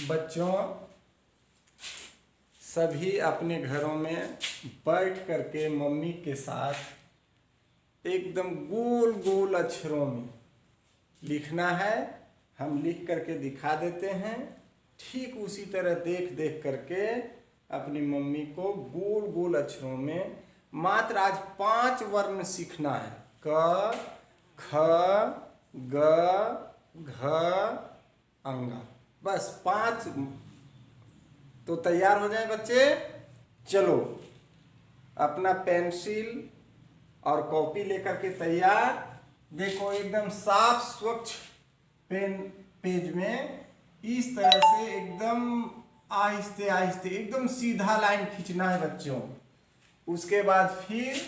बच्चों, सभी अपने घरों में बैठ करके मम्मी के साथ एकदम गोल गोल अक्षरों में लिखना है। हम लिख करके दिखा देते हैं। ठीक उसी तरह देख देख करके अपनी मम्मी को गोल गोल अक्षरों में मात्र आज 5 वर्ण सीखना है। क, ख, ग, घ, अंगा। बस 5। तो तैयार हो जाए बच्चे। चलो अपना पेंसिल और कॉपी लेकर के तैयार। देखो एकदम साफ स्वच्छ पेज में इस तरह से एकदम आहिस्ते आहिस्ते एकदम सीधा लाइन खींचना है बच्चों। उसके बाद फिर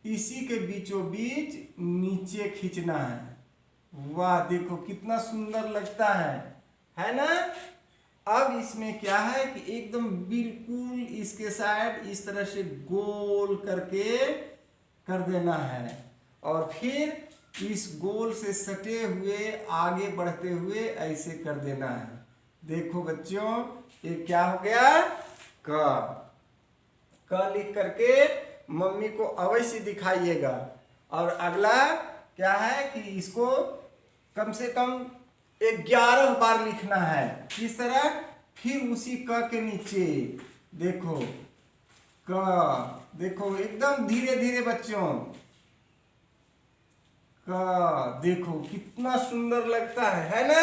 इसी के बीचों बीच नीचे खींचना है। वाह, देखो कितना सुंदर लगता है ना। अब इसमें क्या है कि एकदम बिल्कुल इसके साइड इस तरह से गोल करके कर देना है और फिर इस गोल से सटे हुए आगे बढ़ते हुए ऐसे कर देना है। देखो बच्चों, ये क्या हो गया? क लिख करके मम्मी को अवश्य दिखाइएगा। और अगला क्या है कि इसको कम से कम 11 बार लिखना है। किस तरह? फिर उसी क के नीचे देखो क, देखो एकदम धीरे धीरे बच्चों। क, देखो कितना सुंदर लगता है ना।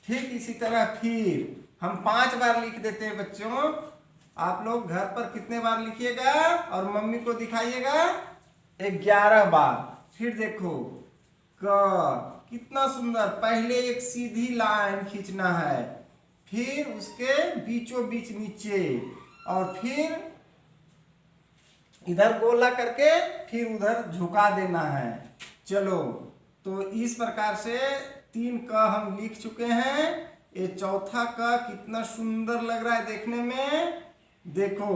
ठीक इसी तरह फिर हम 5 बार लिख देते हैं बच्चों। आप लोग घर पर कितने बार लिखिएगा और मम्मी को दिखाइएगा? 11 बार। फिर देखो क, कितना सुंदर। पहले एक सीधी लाइन खींचना है, फिर उसके बीचों बीच नीचे और फिर इधर गोला करके फिर उधर झुका देना है। चलो, तो इस प्रकार से 3 क हम लिख चुके हैं। ये चौथा क कितना सुंदर लग रहा है देखने में। देखो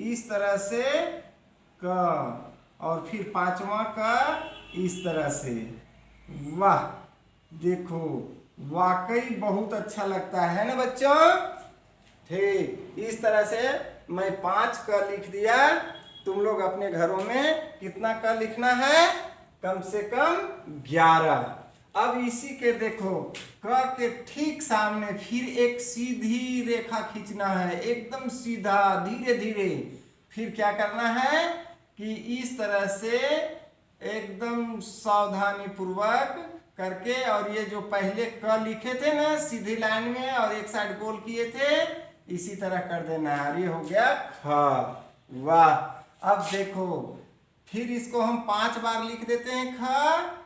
इस तरह से क और फिर 5वां क इस तरह से। वाह, देखो वाकई बहुत अच्छा लगता है ना बच्चों। ठीक इस तरह से मैं 5 क लिख दिया। तुम लोग अपने घरों में कितना क लिखना है? कम से कम 11। अब इसी के देखो क के ठीक सामने फिर एक सीधी रेखा खींचना है, एकदम सीधा धीरे धीरे। फिर क्या करना है कि इस तरह से एकदम सावधानी पूर्वक करके, और ये जो पहले क लिखे थे ना सीधी लाइन में और एक साइड गोल किए थे, इसी तरह कर देना है। ये हो गया ख। वाह, अब देखो फिर इसको हम 5 बार लिख देते हैं। ख,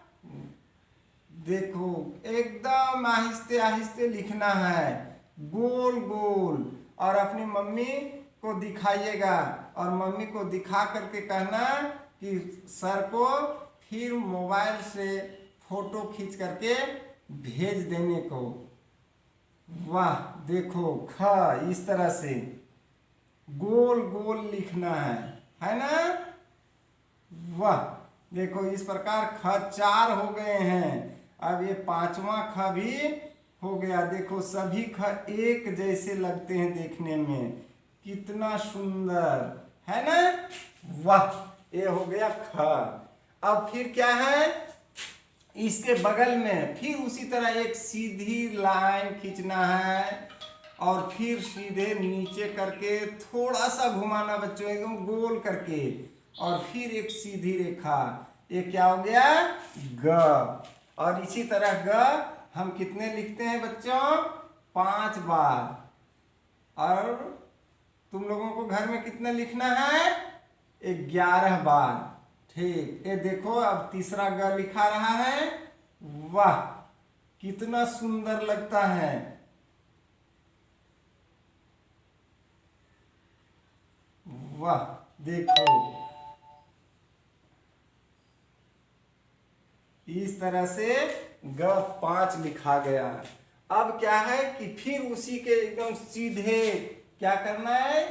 देखो एकदम आहिस्ते आहिस्ते लिखना है, गोल गोल। और अपनी मम्मी को दिखाइएगा और मम्मी को दिखा करके कहना कि सर को फिर मोबाइल से फोटो खींच करके भेज देने को। वाह, देखो ख इस तरह से गोल गोल लिखना है ना। वाह, देखो इस प्रकार ख 4 हो गए हैं। अब ये 5वां ख भी हो गया। देखो सभी ख एक जैसे लगते हैं देखने में, कितना सुंदर है ना। वाह, ये हो गया ख। अब फिर क्या है, इसके बगल में फिर उसी तरह एक सीधी लाइन खींचना है और फिर सीधे नीचे करके थोड़ा सा घुमाना बच्चों, एकदम गोल करके, और फिर एक सीधी रेखा। ये क्या हो गया? ग। और इसी तरह ग हम कितने लिखते हैं बच्चों? 5 बार। और तुम लोगों को घर में कितने लिखना है? 11 बार। ठीक, ये देखो अब तीसरा ग लिखा रहा है। वाह, कितना सुंदर लगता है। वाह, देखो इस तरह से ग 5 लिखा गया। अब क्या है कि फिर उसी के एकदम सीधे क्या करना है,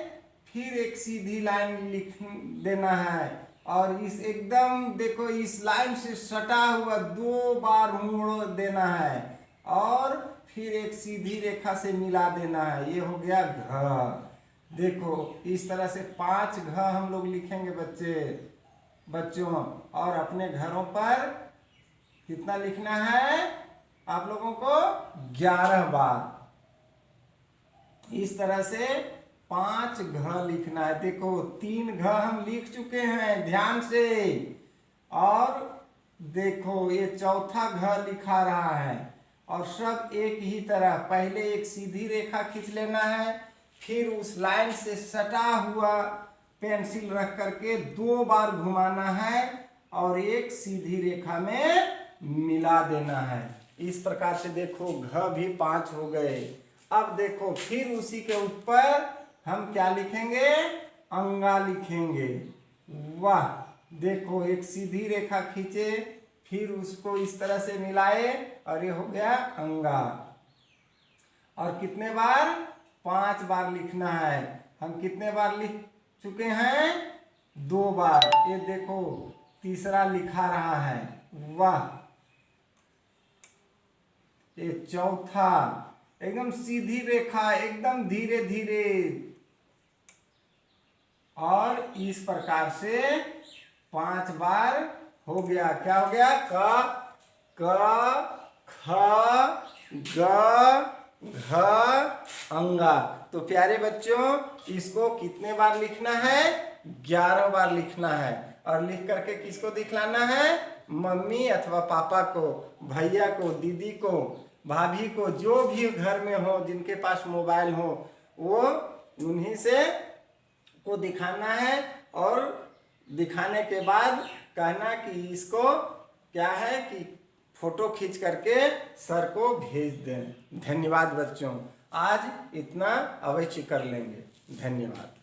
फिर एक सीधी लाइन लिख देना है और इस एकदम देखो इस लाइन से सटा हुआ 2 बार मोड़ देना है और फिर एक सीधी रेखा से मिला देना है, ये हो गया घ। देखो इस तरह से 5 घ हम लोग लिखेंगे बच्चों, और अपने घरों पर कितना लिखना है आप लोगों को 11 बार। इस तरह से 5 घ लिखना है। देखो 3 घ हम लिख चुके हैं ध्यान से, और देखो ये चौथा घ लिखा रहा है, और सब एक ही तरह। पहले एक सीधी रेखा खींच लेना है, फिर उस लाइन से सटा हुआ पेंसिल रख करके 2 बार घुमाना है और एक सीधी रेखा में मिला देना है। इस प्रकार से देखो घ भी 5 हो गए। अब देखो फिर उसी के ऊपर हम क्या लिखेंगे, अंगा लिखेंगे। वाह, देखो एक सीधी रेखा खींचे, फिर उसको इस तरह से मिलाए, और ये हो गया अंगा। और कितने बार, 5 बार लिखना है। हम कितने बार लिख चुके हैं, 2 बार। ये देखो तीसरा लिखा रहा है, वाह। ये चौथा, एकदम सीधी रेखा, एकदम धीरे धीरे। और इस प्रकार से 5 बार हो गया। क्या हो गया, क ख ग घ अंगा। तो प्यारे बच्चों, इसको कितने बार लिखना है, 11 बार लिखना है। और लिख करके किसको दिखलाना है, मम्मी अथवा पापा को, भैया को, दीदी को, भाभी को, जो भी घर में हो, जिनके पास मोबाइल हो, वो उन्हीं से को दिखाना है। और दिखाने के बाद कहना कि इसको क्या है कि फोटो खींच करके सर को भेज दें। धन्यवाद बच्चों, आज इतना अवश्य कर लेंगे। धन्यवाद।